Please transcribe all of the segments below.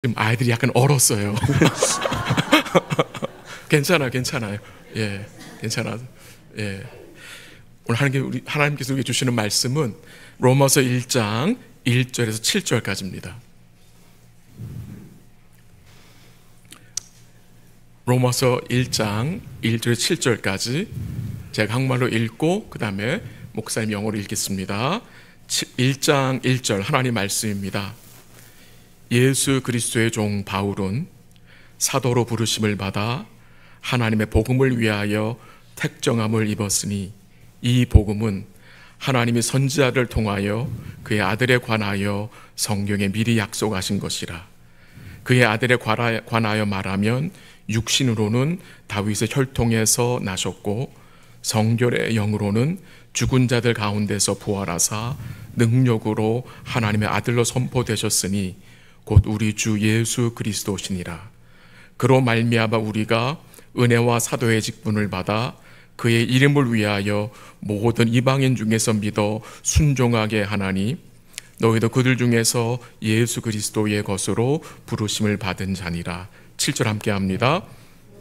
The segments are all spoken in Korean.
지금 아이들이 약간 얼었어요. 괜찮아요. 예, 괜찮아. 예. 오늘 하나님께서 우리에게 주시는 말씀은 로마서 1장 1절에서 7절까지입니다. 로마서 1장 1절에서 7절까지 제가 한국말로 읽고 그 다음에 목사님 영어로 읽겠습니다. 1장 1절 하나님 말씀입니다. 예수 그리스도의 종 바울은 사도로 부르심을 받아 하나님의 복음을 위하여 택정함을 입었으니 이 복음은 하나님이 선지자를 통하여 그의 아들에 관하여 성경에 미리 약속하신 것이라. 그의 아들에 관하여 말하면 육신으로는 다윗의 혈통에서 나셨고 성결의 영으로는 죽은 자들 가운데서 부활하사 능력으로 하나님의 아들로 선포되셨으니 곧 우리 주 예수 그리스도시니라. 그로 말미암아 우리가 은혜와 사도의 직분을 받아 그의 이름을 위하여 모든 이방인 중에서 믿어 순종하게 하나니 너희도 그들 중에서 예수 그리스도의 것으로 부르심을 받은 자니라. 7절 함께 합니다.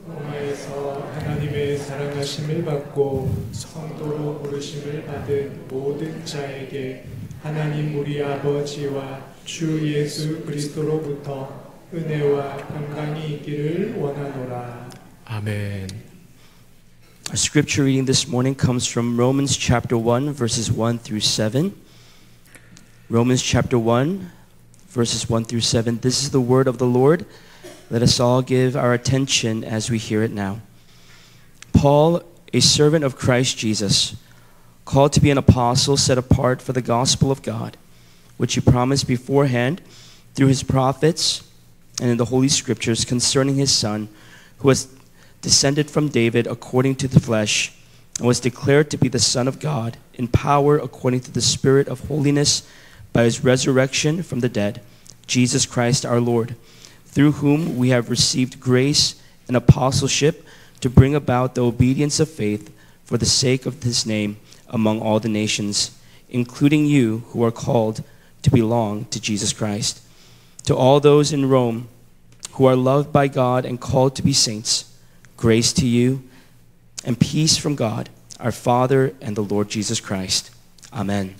로마에서 하나님의 사랑하심을 받고 성도로 부르심을 받은 모든 자에게 하나님 우리 아버지와 주 예수 그리스도로부터 은혜와 평강이 있기를 원하노라. 아멘. Our scripture reading this morning comes from Romans chapter 1 verses 1 through 7. Romans chapter 1 verses 1 through 7. This is the word of the Lord. Let us all give our attention as we hear it now. Paul, a servant of Christ Jesus, called to be an apostle, set apart for the gospel of God, which he promised beforehand through his prophets and in the Holy Scriptures concerning his Son, who was descended from David according to the flesh, and was declared to be the Son of God in power according to the Spirit of holiness by his resurrection from the dead, Jesus Christ our Lord, through whom we have received grace and apostleship to bring about the obedience of faith for the sake of his name among all the nations, including you who are called to belong to Jesus Christ. To all those in Rome who are loved by God and called to be saints, grace to you and peace from God, our Father and the Lord Jesus Christ. Amen.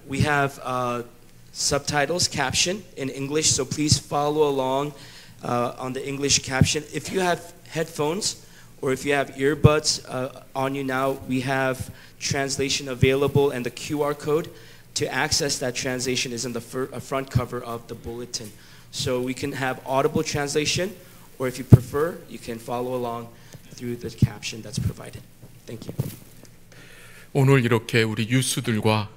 We have subtitles, caption in English, so please follow along on the English caption. If you have headphones or if you have earbuds on you now, we have translation available, and the QR code to access that translation is in the front cover of the bulletin. So we can have audible translation, or if you prefer, you can follow along through the caption that's provided. Thank you. 오늘 이렇게 우리 유스들과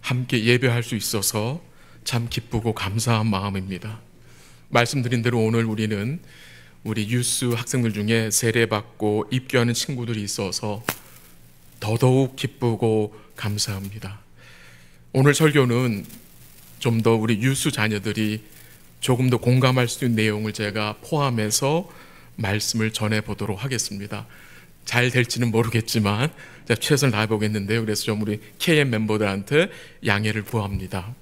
함께 예배할 수 있어서 참 기쁘고 감사한 마음입니다. 말씀드린 대로 오늘 우리는 우리 유스 학생들 중에 세례받고 입교하는 친구들이 있어서 더더욱 기쁘고 감사합니다. 오늘 설교는 좀 더 우리 유스 자녀들이 조금 더 공감할 수 있는 내용을 제가 포함해서 말씀을 전해보도록 하겠습니다. 잘 될지는 모르겠지만 제가 최선을 다해보겠는데요. 그래서 좀 우리 KM 멤버들한테 양해를 구합니다.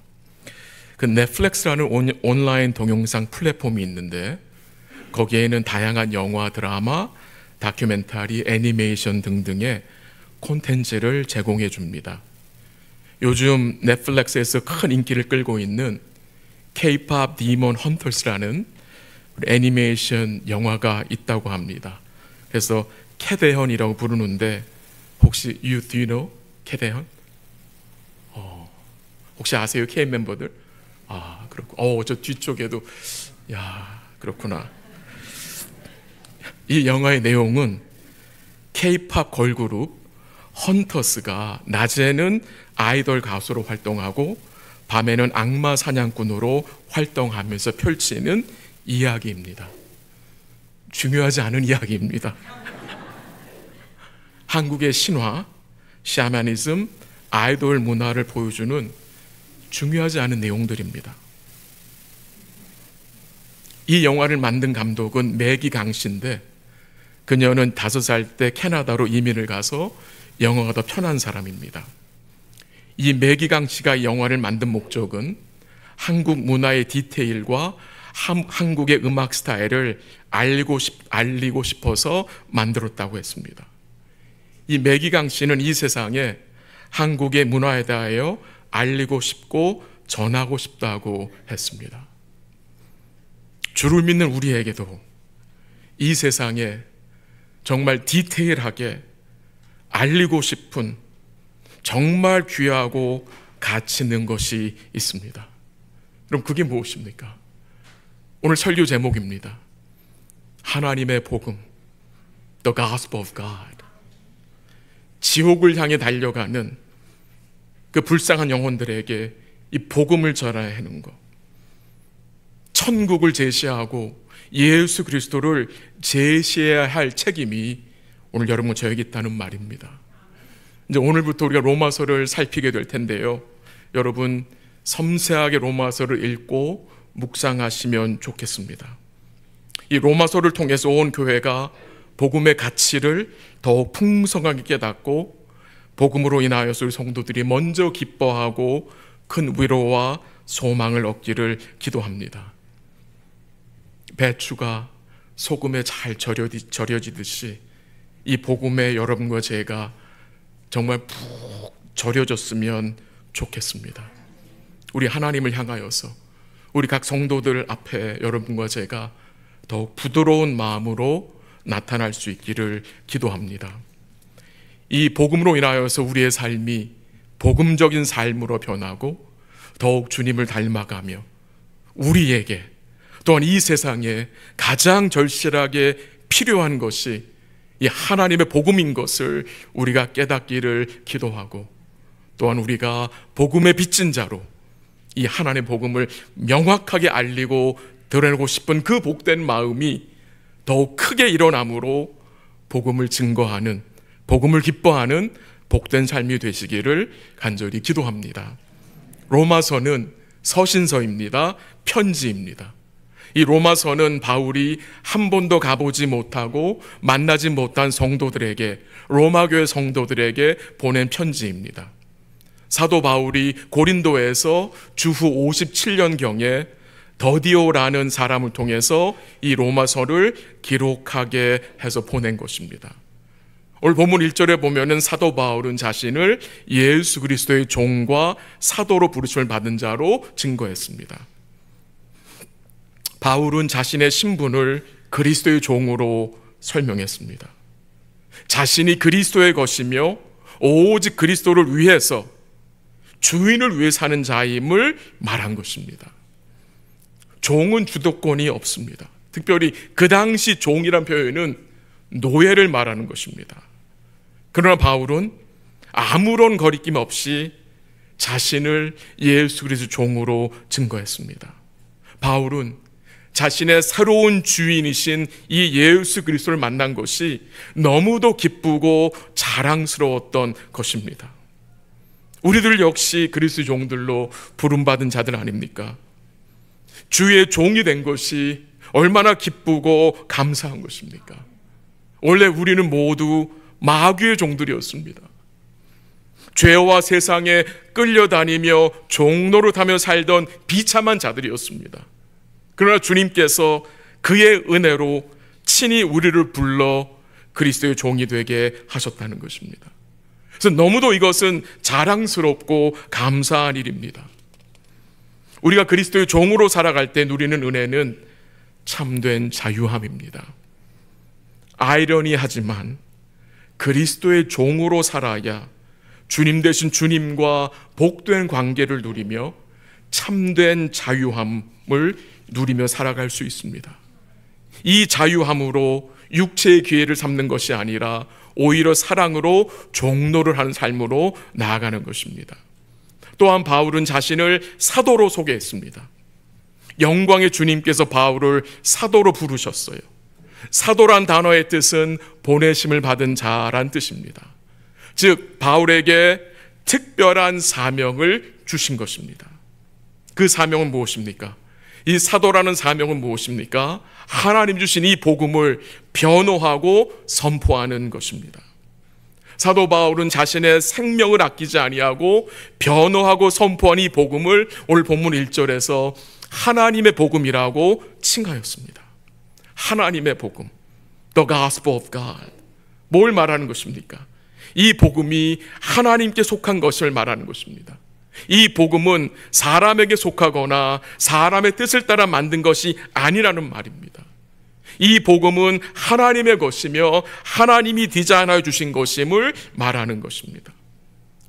그 넷플릭스라는 온라인 동영상 플랫폼이 있는데 거기에는 다양한 영화, 드라마, 다큐멘터리, 애니메이션 등등의 콘텐츠를 제공해 줍니다. 요즘 넷플릭스에서 큰 인기를 끌고 있는 K-pop 디몬 헌터스라는 애니메이션 영화가 있다고 합니다. 그래서 캐대헌이라고 부르는데 혹시 do you know 캐대헌? 혹시 아세요? K 멤버들? 아, 그렇고. 저 뒤쪽에도 야, 그렇구나. 이 영화의 내용은 K-pop 걸그룹 헌터스가 낮에는 아이돌 가수로 활동하고 밤에는 악마 사냥꾼으로 활동하면서 펼치는 이야기입니다. 중요하지 않은 이야기입니다. 한국의 신화, 샤머니즘, 아이돌 문화를 보여주는 중요하지 않은 내용들입니다. 이 영화를 만든 감독은 매기 강 씨인데 그녀는 5살 때 캐나다로 이민을 가서 영어가 더 편한 사람입니다. 이 매기강 씨가 이 영화를 만든 목적은 한국 문화의 디테일과 한국의 음악 스타일을 알리고 싶어서 만들었다고 했습니다. 이 매기강 씨는 이 세상에 한국의 문화에 대하여 알리고 싶고 전하고 싶다고 했습니다. 주를 믿는 우리에게도 이 세상에 정말 디테일하게 알리고 싶은 정말 귀하고 가치 있는 것이 있습니다. 그럼 그게 무엇입니까? 오늘 설교 제목입니다. 하나님의 복음, The Gospel of God. 지옥을 향해 달려가는 그 불쌍한 영혼들에게 이 복음을 전해야 하는 것, 천국을 제시하고 예수 그리스도를 제시해야 할 책임이 오늘 여러분 저에게 있다는 말입니다. 이제 오늘부터 우리가 로마서를 살피게 될 텐데요, 여러분 섬세하게 로마서를 읽고 묵상하시면 좋겠습니다. 이 로마서를 통해서 온 교회가 복음의 가치를 더욱 풍성하게 깨닫고 복음으로 인하여서 우리 성도들이 먼저 기뻐하고 큰 위로와 소망을 얻기를 기도합니다. 배추가 소금에 잘 절여지듯이 이 복음에 여러분과 제가 정말 푹 절여졌으면 좋겠습니다. 우리 하나님을 향하여서 우리 각 성도들 앞에 여러분과 제가 더욱 부드러운 마음으로 나타날 수 있기를 기도합니다. 이 복음으로 인하여서 우리의 삶이 복음적인 삶으로 변하고 더욱 주님을 닮아가며 우리에게 또한 이 세상에 가장 절실하게 필요한 것이 이 하나님의 복음인 것을 우리가 깨닫기를 기도하고, 또한 우리가 복음의 빚진 자로 이 하나님의 복음을 명확하게 알리고 드러내고 싶은 그 복된 마음이 더욱 크게 일어남으로 복음을 증거하는, 복음을 기뻐하는 복된 삶이 되시기를 간절히 기도합니다. 로마서는 서신서입니다. 편지입니다. 이 로마서는 바울이 한 번도 가보지 못하고 만나지 못한 성도들에게, 로마교회 성도들에게 보낸 편지입니다. 사도 바울이 고린도에서 주후 57년경에 더디오라는 사람을 통해서 이 로마서를 기록하게 해서 보낸 것입니다. 오늘 본문 1절에 보면은 사도 바울은 자신을 예수 그리스도의 종과 사도로 부르심을 받은 자로 증거했습니다. 바울은 자신의 신분을 그리스도의 종으로 설명했습니다. 자신이 그리스도의 것이며 오직 그리스도를 위해서, 주인을 위해 사는 자임을 말한 것입니다. 종은 주도권이 없습니다. 특별히 그 당시 종이란 표현은 노예를 말하는 것입니다. 그러나 바울은 아무런 거리낌 없이 자신을 예수 그리스도 종으로 증거했습니다. 바울은 자신의 새로운 주인이신 이 예수 그리스도를 만난 것이 너무도 기쁘고 자랑스러웠던 것입니다. 우리들 역시 그리스도 종들로 부름받은 자들 아닙니까? 주의 종이 된 것이 얼마나 기쁘고 감사한 것입니까? 원래 우리는 모두 마귀의 종들이었습니다. 죄와 세상에 끌려다니며 종노릇하며 살던 비참한 자들이었습니다. 그러나 주님께서 그의 은혜로 친히 우리를 불러 그리스도의 종이 되게 하셨다는 것입니다. 그래서 너무도 이것은 자랑스럽고 감사한 일입니다. 우리가 그리스도의 종으로 살아갈 때 누리는 은혜는 참된 자유함입니다. 아이러니하지만 그리스도의 종으로 살아야 주님 대신 주님과 복된 관계를 누리며 참된 자유함을 누리며 살아갈 수 있습니다. 이 자유함으로 육체의 기회를 삼는 것이 아니라 오히려 사랑으로 종노를 하는 삶으로 나아가는 것입니다. 또한 바울은 자신을 사도로 소개했습니다. 영광의 주님께서 바울을 사도로 부르셨어요. 사도란 단어의 뜻은 보내심을 받은 자란 뜻입니다. 즉 바울에게 특별한 사명을 주신 것입니다. 그 사명은 무엇입니까? 이 사도라는 사명은 무엇입니까? 하나님 주신 이 복음을 변호하고 선포하는 것입니다. 사도 바울은 자신의 생명을 아끼지 아니하고 변호하고 선포한 이 복음을 오늘 본문 1절에서 하나님의 복음이라고 칭하였습니다. 하나님의 복음, The Gospel of God. 뭘 말하는 것입니까? 이 복음이 하나님께 속한 것을 말하는 것입니다. 이 복음은 사람에게 속하거나 사람의 뜻을 따라 만든 것이 아니라는 말입니다. 이 복음은 하나님의 것이며 하나님이 디자인하여 주신 것임을 말하는 것입니다.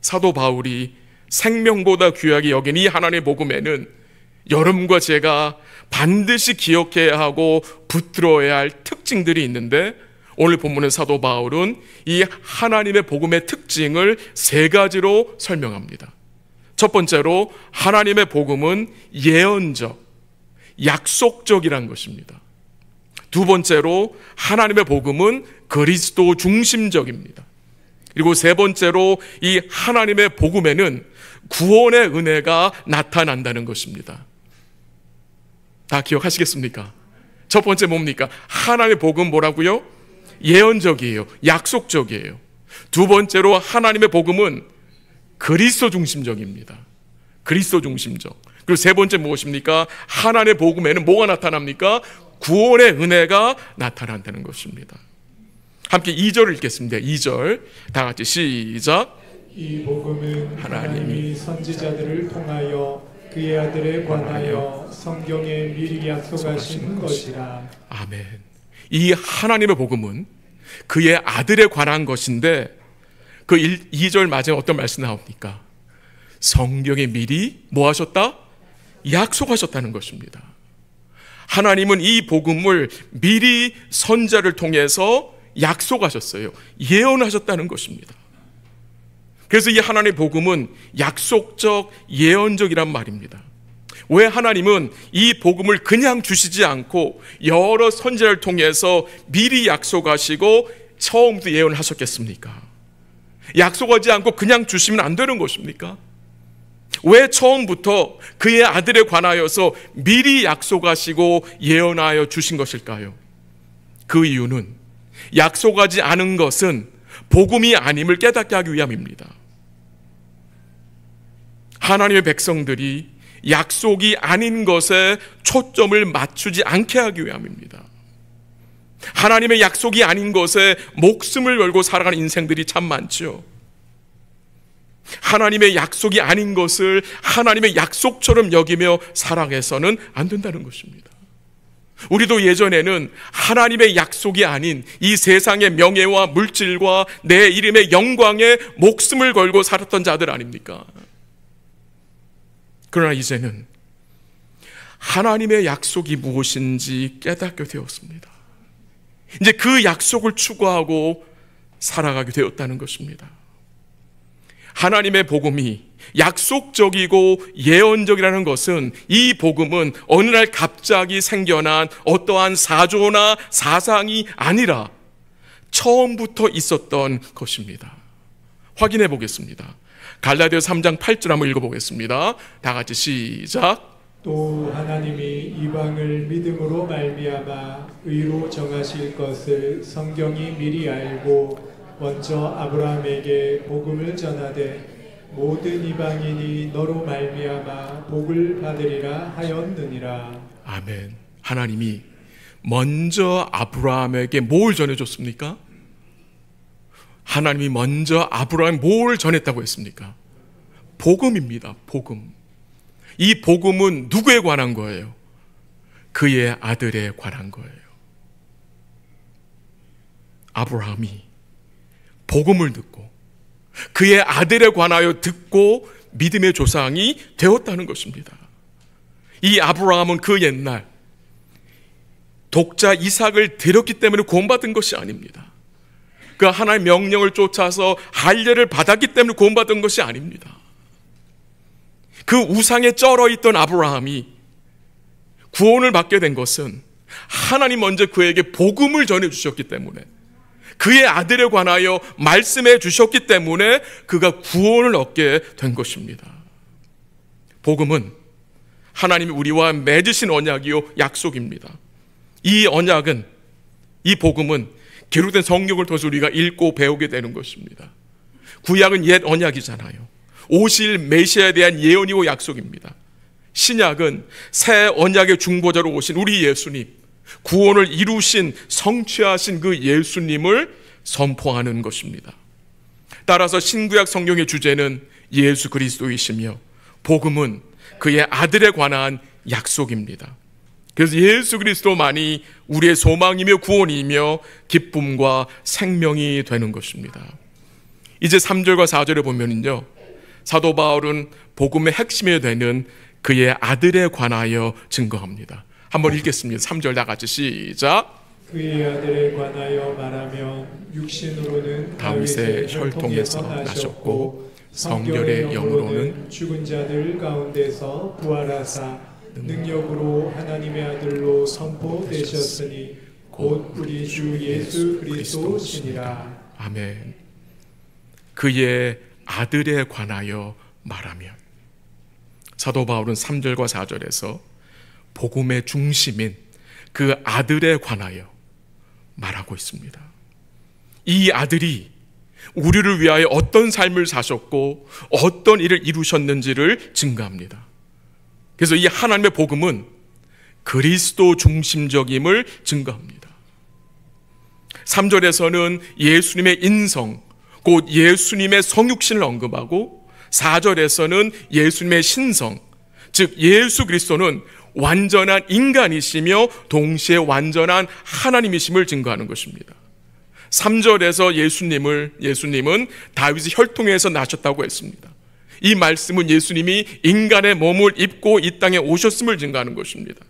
사도 바울이 생명보다 귀하게 여긴 이 하나님의 복음에는 여러분과 제가 반드시 기억해야 하고 붙들어야 할 특징들이 있는데, 오늘 본문의 사도 바울은 이 하나님의 복음의 특징을 3가지로 설명합니다. 첫 번째로 하나님의 복음은 예언적, 약속적이라는 것입니다. 두 번째로 하나님의 복음은 그리스도 중심적입니다. 그리고 세 번째로 이 하나님의 복음에는 구원의 은혜가 나타난다는 것입니다. 다 기억하시겠습니까? 첫 번째 뭡니까? 하나님의 복음 뭐라고요? 예언적이에요. 약속적이에요. 두 번째로 하나님의 복음은 그리스도 중심적입니다. 그리스도 중심적. 그리고 세 번째 무엇입니까? 하나님의 복음에는 뭐가 나타납니까? 구원의 은혜가 나타난다는 것입니다. 함께 2절을 읽겠습니다. 2절 다 같이 시작. 이 복음은 하나님이 선지자들을 통하여 그의 아들에 관하여 성경에 미리 약속하신 것이라. 아멘. 이 하나님의 복음은 그의 아들에 관한 것인데, 그 2절 마지막에 어떤 말씀이 나옵니까? 성경에 미리 뭐 하셨다? 약속하셨다는 것입니다. 하나님은 이 복음을 미리 선지자를 통해서 약속하셨어요. 예언하셨다는 것입니다. 그래서 이 하나님의 복음은 약속적, 예언적이란 말입니다. 왜 하나님은 이 복음을 그냥 주시지 않고 여러 선지자를 통해서 미리 약속하시고 처음부터 예언하셨겠습니까? 약속하지 않고 그냥 주시면 안 되는 것입니까? 왜 처음부터 그의 아들에 관하여서 미리 약속하시고 예언하여 주신 것일까요? 그 이유는 약속하지 않은 것은 복음이 아님을 깨닫게 하기 위함입니다. 하나님의 백성들이 약속이 아닌 것에 초점을 맞추지 않게 하기 위함입니다. 하나님의 약속이 아닌 것에 목숨을 걸고 살아가는 인생들이 참 많죠. 하나님의 약속이 아닌 것을 하나님의 약속처럼 여기며 살아가서는 안 된다는 것입니다. 우리도 예전에는 하나님의 약속이 아닌 이 세상의 명예와 물질과 내 이름의 영광에 목숨을 걸고 살았던 자들 아닙니까? 그러나 이제는 하나님의 약속이 무엇인지 깨닫게 되었습니다. 이제 그 약속을 추구하고 살아가게 되었다는 것입니다. 하나님의 복음이 약속적이고 예언적이라는 것은, 이 복음은 어느 날 갑자기 생겨난 어떠한 사조나 사상이 아니라 처음부터 있었던 것입니다. 확인해 보겠습니다. 갈라디아서 3장 8절 한번 읽어보겠습니다. 다 같이 시작. 또 하나님이 이방을 믿음으로 말미암아 의로 정하실 것을 성경이 미리 알고 먼저 아브라함에게 복음을 전하되 모든 이방인이 너로 말미암아 복을 받으리라 하였느니라. 아멘. 하나님이 먼저 아브라함에게 뭘 전해줬습니까? 하나님이 먼저 아브라함에 뭘 전했다고 했습니까? 복음입니다. 복음. 이 복음은 누구에 관한 거예요? 그의 아들에 관한 거예요. 아브라함이 복음을 듣고 그의 아들에 관하여 듣고 믿음의 조상이 되었다는 것입니다. 이 아브라함은 그 옛날 독자 이삭을 드렸기 때문에 구원받은 것이 아닙니다. 그 하나님의 명령을 쫓아서 할례를 받았기 때문에 구원받은 것이 아닙니다. 그 우상에 쩔어 있던 아브라함이 구원을 받게 된 것은 하나님 먼저 그에게 복음을 전해 주셨기 때문에, 그의 아들에 관하여 말씀해 주셨기 때문에 그가 구원을 얻게 된 것입니다. 복음은 하나님이 우리와 맺으신 언약이요 약속입니다. 이 언약은, 이 복음은 기록된 성경을 통해서 우리가 읽고 배우게 되는 것입니다. 구약은 옛 언약이잖아요. 오실 메시아에 대한 예언이고 약속입니다. 신약은 새 언약의 중보자로 오신 우리 예수님, 구원을 이루신 성취하신 그 예수님을 선포하는 것입니다. 따라서 신구약 성경의 주제는 예수 그리스도이시며 복음은 그의 아들에 관한 약속입니다. 그래서 예수 그리스도만이 우리의 소망이며 구원이며 기쁨과 생명이 되는 것입니다. 이제 3절과 4절에 보면은요, 사도 바울은 복음의 핵심이 되는 그의 아들에 관하여 증거합니다. 한번 읽겠습니다. 3절 다 같이 시작. 그의 아들에 관하여 말하면 육신으로는 다윗의 혈통에서 나셨고 성결의 영으로는 죽은 자들 가운데서 부활하사 능력으로 하나님의 아들로 선포되셨으니 곧 우리 주 예수 그리스도시니라. 아멘. 그의 아들에 관하여 말하면, 사도 바울은 3절과 4절에서 복음의 중심인 그 아들에 관하여 말하고 있습니다. 이 아들이 우리를 위하여 어떤 삶을 사셨고 어떤 일을 이루셨는지를 증거합니다. 그래서 이 하나님의 복음은 그리스도 중심적임을 증거합니다. 3절에서는 예수님의 인성, 곧 예수님의 성육신을 언급하고 4절에서는 예수님의 신성, 즉 예수 그리스도는 완전한 인간이시며 동시에 완전한 하나님이심을 증거하는 것입니다. 3절에서 예수님은 다윗의 혈통에서 나셨다고 했습니다. 이 말씀은 예수님이 인간의 몸을 입고 이 땅에 오셨음을 증거하는 것입니다.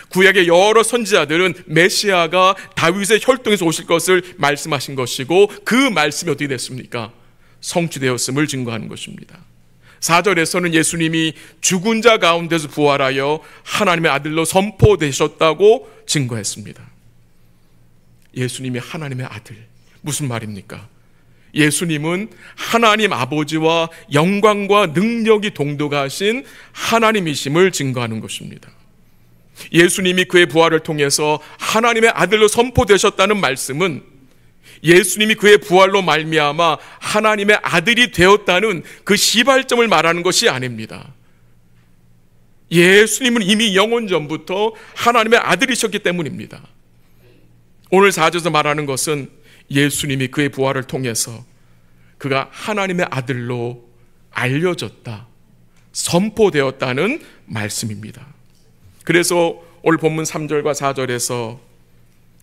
구약의 여러 선지자들은 메시아가 다윗의 혈통에서 오실 것을 말씀하신 것이고 그 말씀이 어떻게 됐습니까? 성취되었음을 증거하는 것입니다. 4절에서는 예수님이 죽은 자 가운데서 부활하여 하나님의 아들로 선포되셨다고 증거했습니다. 예수님이 하나님의 아들, 무슨 말입니까? 예수님은 하나님 아버지와 영광과 능력이 동등하신 하나님이심을 증거하는 것입니다. 예수님이 그의 부활을 통해서 하나님의 아들로 선포되셨다는 말씀은 예수님이 그의 부활로 말미암아 하나님의 아들이 되었다는 그 시발점을 말하는 것이 아닙니다. 예수님은 이미 영원 전부터 하나님의 아들이셨기 때문입니다. 오늘 4절에서 말하는 것은 예수님이 그의 부활을 통해서 그가 하나님의 아들로 알려졌다, 선포되었다는 말씀입니다. 그래서 오늘 본문 3절과 4절에서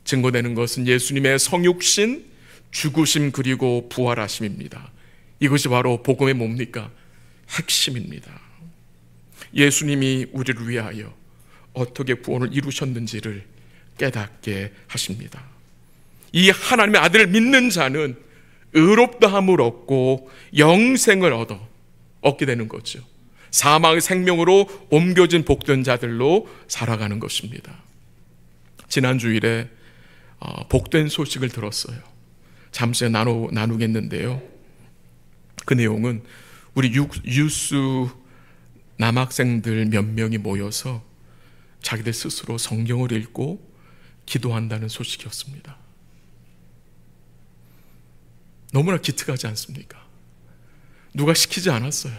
증거되는 것은 예수님의 성육신, 죽으심 그리고 부활하심입니다. 이것이 바로 복음의 뭡니까? 핵심입니다. 예수님이 우리를 위하여 어떻게 구원을 이루셨는지를 깨닫게 하십니다. 이 하나님의 아들을 믿는 자는 의롭다함을 얻고 영생을 얻게 되는 거죠. 사망의 생명으로 옮겨진 복된 자들로 살아가는 것입니다. 지난 주일에 복된 소식을 들었어요. 잠시 나누겠는데요. 그 내용은 우리 유스 남학생들 몇 명이 모여서 자기들 스스로 성경을 읽고 기도한다는 소식이었습니다. 너무나 기특하지 않습니까? 누가 시키지 않았어요.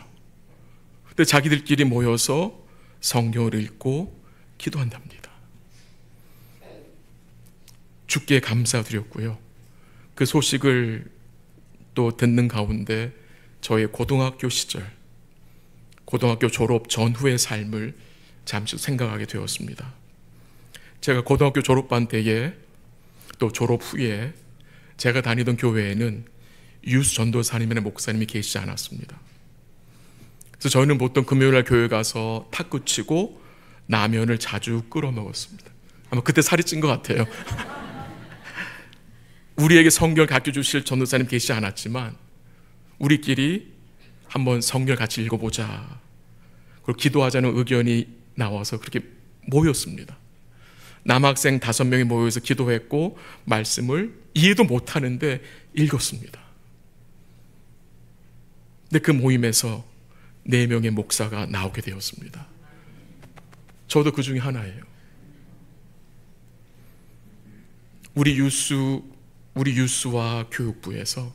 근데 자기들끼리 모여서 성경을 읽고 기도한답니다. 주께 감사드렸고요. 그 소식을 또 듣는 가운데 저의 고등학교 시절, 고등학교 졸업 전후의 삶을 잠시 생각하게 되었습니다. 제가 고등학교 졸업반 때에 또 졸업 후에 제가 다니던 교회에는 유스 전도사님이나 목사님이 계시지 않았습니다. 그래서 저희는 보통 금요일날 교회 가서 탁구 치고 라면을 자주 끓여 먹었습니다. 아마 그때 살이 찐 것 같아요. 우리에게 성경을 가르쳐 주실 전도사님 계시지 않았지만 우리끼리 한번 성경을 같이 읽어보자, 그리고 기도하자는 의견이 나와서 그렇게 모였습니다. 남학생 5명이 모여서 기도했고 말씀을 이해도 못하는데 읽었습니다. 근데 그 모임에서 4명의 목사가 나오게 되었습니다. 저도 그 중에 하나예요. 우리 유스와 교육부에서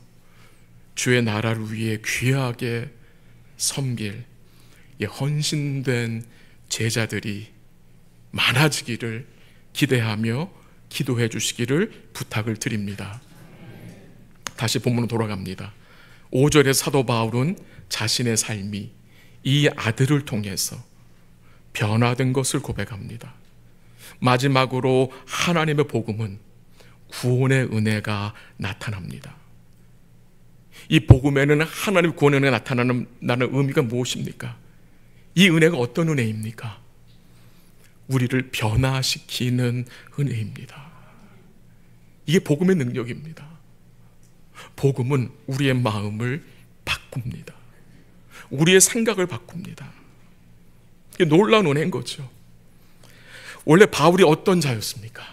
주의 나라를 위해 귀하게 섬길 헌신된 제자들이 많아지기를 기대하며 기도해 주시기를 부탁을 드립니다. 다시 본문으로 돌아갑니다. 5절에 사도 바울은 자신의 삶이 이 아들을 통해서 변화된 것을 고백합니다. 마지막으로 하나님의 복음은 구원의 은혜가 나타납니다. 이 복음에는 하나님의 구원의 은혜가 나타나는 의미가 무엇입니까? 이 은혜가 어떤 은혜입니까? 우리를 변화시키는 은혜입니다. 이게 복음의 능력입니다. 복음은 우리의 마음을 바꿉니다. 우리의 생각을 바꿉니다. 이게 놀라운 은혜인 거죠. 원래 바울이 어떤 자였습니까?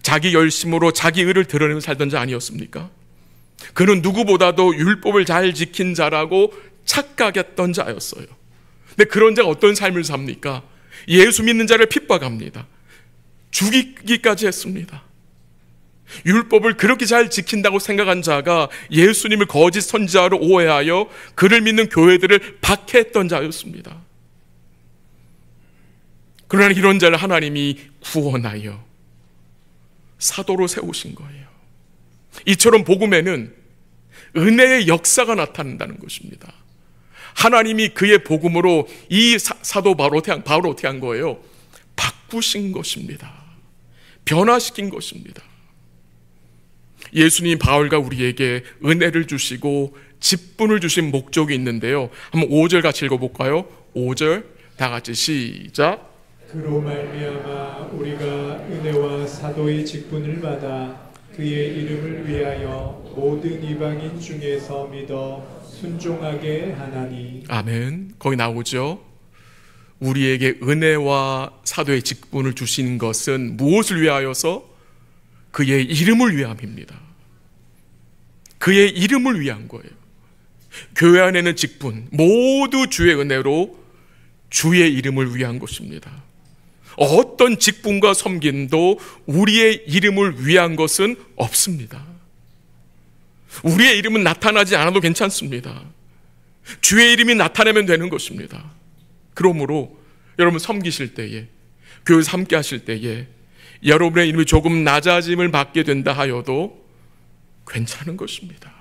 자기 열심으로 자기 의를 드러내며 살던 자 아니었습니까? 그는 누구보다도 율법을 잘 지킨 자라고 착각했던 자였어요. 근데 그런 자가 어떤 삶을 삽니까? 예수 믿는 자를 핍박합니다. 죽이기까지 했습니다. 율법을 그렇게 잘 지킨다고 생각한 자가 예수님을 거짓 선지자로 오해하여 그를 믿는 교회들을 박해했던 자였습니다. 그러나 이런 자를 하나님이 구원하여 사도로 세우신 거예요. 이처럼 복음에는 은혜의 역사가 나타난다는 것입니다. 하나님이 그의 복음으로 이 사도 바울을 어떻게 한 거예요? 바꾸신 것입니다. 변화시킨 것입니다. 예수님 바울과 우리에게 은혜를 주시고 직분을 주신 목적이 있는데요. 한번 5절 같이 읽어볼까요? 5절 다 같이 시작. 그로 말미암아 우리가 은혜와 사도의 직분을 받아 그의 이름을 위하여 모든 이방인 중에서 믿어 순종하게 하나니. 아멘. 거기 나오죠. 우리에게 은혜와 사도의 직분을 주신 것은 무엇을 위하여서? 그의 이름을 위함입니다. 그의 이름을 위한 거예요. 교회 안에는 직분 모두 주의 은혜로 주의 이름을 위한 것입니다. 어떤 직분과 섬김도 우리의 이름을 위한 것은 없습니다. 우리의 이름은 나타나지 않아도 괜찮습니다. 주의 이름이 나타나면 되는 것입니다. 그러므로 여러분 섬기실 때에, 교회에서 함께 하실 때에 여러분의 이름이 조금 낮아짐을 받게 된다 하여도 괜찮은 것입니다.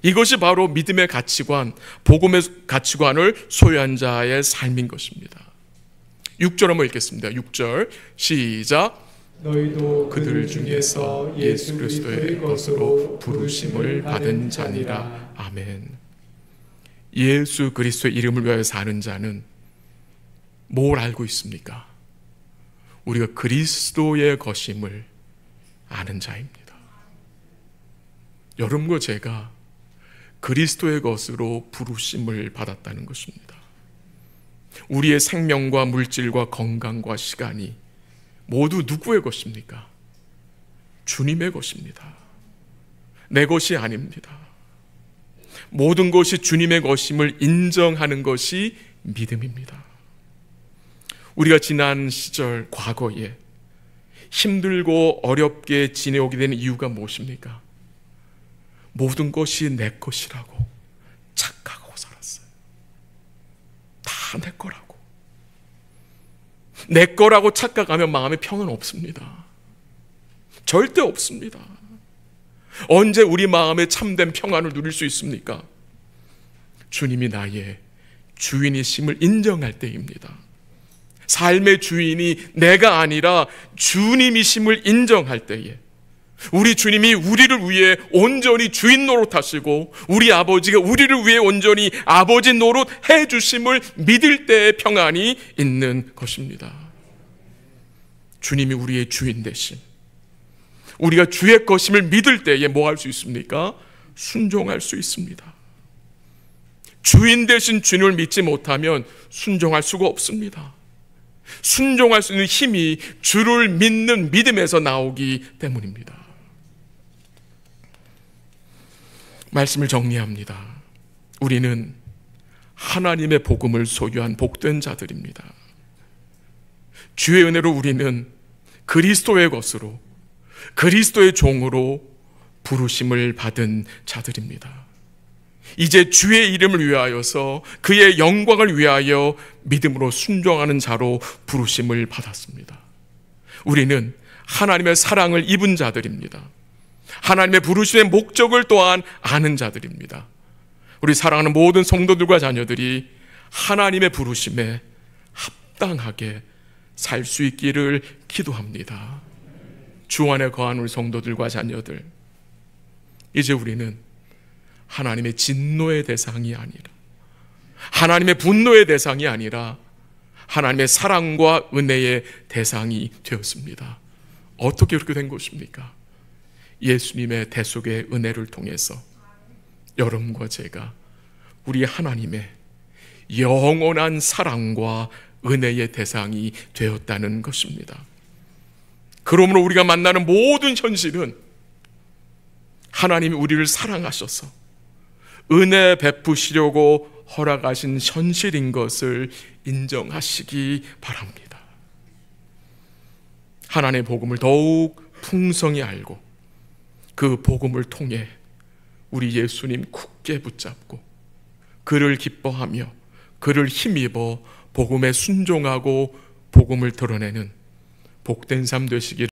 이것이 바로 믿음의 가치관, 복음의 가치관을 소유한 자의 삶인 것입니다. 6절 한번 읽겠습니다. 6절 시작. 너희도 그들 중에서 예수 그리스도의 것으로 부르심을 받은 자니라. 아멘. 예수 그리스도의 이름을 위하여 사는 자는 뭘 알고 있습니까? 우리가 그리스도의 것임을 아는 자입니다. 여러분과 제가 그리스도의 것으로 부르심을 받았다는 것입니다. 우리의 생명과 물질과 건강과 시간이 모두 누구의 것입니까? 주님의 것입니다. 내 것이 아닙니다. 모든 것이 주님의 것임을 인정하는 것이 믿음입니다. 우리가 지난 시절 과거에 힘들고 어렵게 지내오게 되는 이유가 무엇입니까? 모든 것이 내 것이라고 착각하고 살았어요. 다 내 거라고. 내 거라고 착각하면 마음에 평은 없습니다. 절대 없습니다. 언제 우리 마음에 참된 평안을 누릴 수 있습니까? 주님이 나의 주인이심을 인정할 때입니다. 삶의 주인이 내가 아니라 주님이심을 인정할 때에, 우리 주님이 우리를 위해 온전히 주인 노릇하시고 우리 아버지가 우리를 위해 온전히 아버지 노릇 해주심을 믿을 때의 평안이 있는 것입니다. 주님이 우리의 주인 되심, 우리가 주의 것임을 믿을 때에 뭐 할 수 있습니까? 순종할 수 있습니다. 주인 되신 주님을 믿지 못하면 순종할 수가 없습니다. 순종할 수 있는 힘이 주를 믿는 믿음에서 나오기 때문입니다. 말씀을 정리합니다. 우리는 하나님의 복음을 소유한 복된 자들입니다. 주의 은혜로 우리는 그리스도의 것으로, 그리스도의 종으로 부르심을 받은 자들입니다. 이제 주의 이름을 위하여서, 그의 영광을 위하여 믿음으로 순종하는 자로 부르심을 받았습니다. 우리는 하나님의 사랑을 입은 자들입니다. 하나님의 부르심의 목적을 또한 아는 자들입니다. 우리 사랑하는 모든 성도들과 자녀들이 하나님의 부르심에 합당하게 살 수 있기를 기도합니다. 주 안에 거한 우리 성도들과 자녀들, 이제 우리는 하나님의 진노의 대상이 아니라, 하나님의 분노의 대상이 아니라 하나님의 사랑과 은혜의 대상이 되었습니다. 어떻게 그렇게 된 것입니까? 예수님의 대속의 은혜를 통해서 여러분과 제가 우리 하나님의 영원한 사랑과 은혜의 대상이 되었다는 것입니다. 그러므로 우리가 만나는 모든 현실은 하나님이 우리를 사랑하셔서 은혜 베푸시려고 허락하신 현실인 것을 인정하시기 바랍니다. 하나님의 복음을 더욱 풍성히 알고 그 복음을 통해 우리 예수님 굳게 붙잡고 그를 기뻐하며 그를 힘입어 복음에 순종하고 복음을 드러내는 복된 삶 되시기를